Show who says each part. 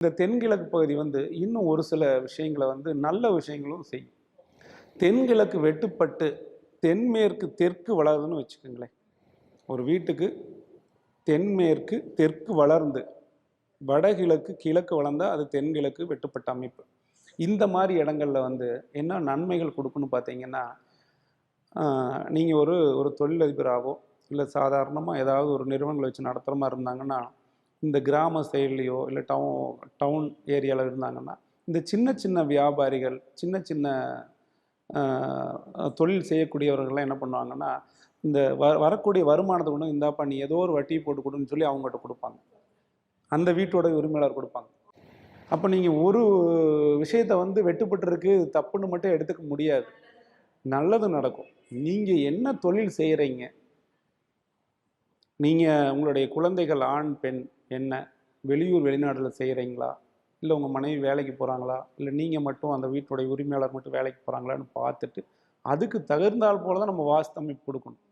Speaker 1: இந்த தென்கிழக்கு பகுதி இன்னும் ஒரு சில விஷயங்கள நல்ல விஷயங்களும் செய்யும். தென்கிழக்கு வெட்டுப்பட்டு தென்மேற்கு தெற்கு வளருதுன்னு வச்சுக்கோங்களேன். ஒரு வீட்டுக்கு தென்மேற்கு தெற்கு வளர்ந்து வடகிழக்கு கிழக்கு வளர்ந்தா அது தென்கிழக்கு வெட்டுப்பட்ட அமைப்பு. இந்த மாதிரி இடங்கள்ல என்ன நன்மைகள் கொடுக்குன்னு பார்த்தீங்கன்னா, நீங்கள் ஒரு ஒரு தொழிலதிபராகவோ இல்லை சாதாரணமாக ஏதாவது ஒரு நிறுவனங்களை வச்சு நடத்துகிற மாதிரி இருந்தாங்கன்னா, இந்த கிராம சைட்லேயோ இல்லை டவுன் ஏரியாவில் இருந்தாங்கன்னா, இந்த சின்ன சின்ன வியாபாரிகள் சின்ன சின்ன தொழில் செய்யக்கூடியவர்கள்லாம் என்ன பண்ணுவாங்கன்னா, இந்த வரக்கூடிய வருமானத்தை கொண்டு இந்தாப்பா நீ ஏதோ ஒரு வட்டி போட்டு கொடுன்னு சொல்லி அவங்ககிட்ட கொடுப்பாங்க. அந்த வீட்டோட உரிமையாளர் கொடுப்பாங்க. அப்போ நீங்கள் ஒரு விஷயத்தை வெட்டுப்பட்டுருக்கு தப்புன்னு மட்டும் எடுத்துக்க முடியாது. நல்லது நடக்கும். நீங்கள் என்ன தொழில் செய்கிறீங்க, நீங்கள் உங்களுடைய குழந்தைகள் ஆண் பெண் என்ன வெளியூர் வெளிநாட்டில் செய்கிறீங்களா, இல்லை உங்கள் மனைவி வேலைக்கு போகிறாங்களா, இல்லை நீங்கள் மட்டும் அந்த வீட்டுடைய உரிமையாளர் மட்டும் வேலைக்கு போகிறாங்களான்னு பார்த்துட்டு அதுக்கு தகுந்தால் போல தான் நம்ம வாஸ்து அமைப்பு கொடுக்கணும்.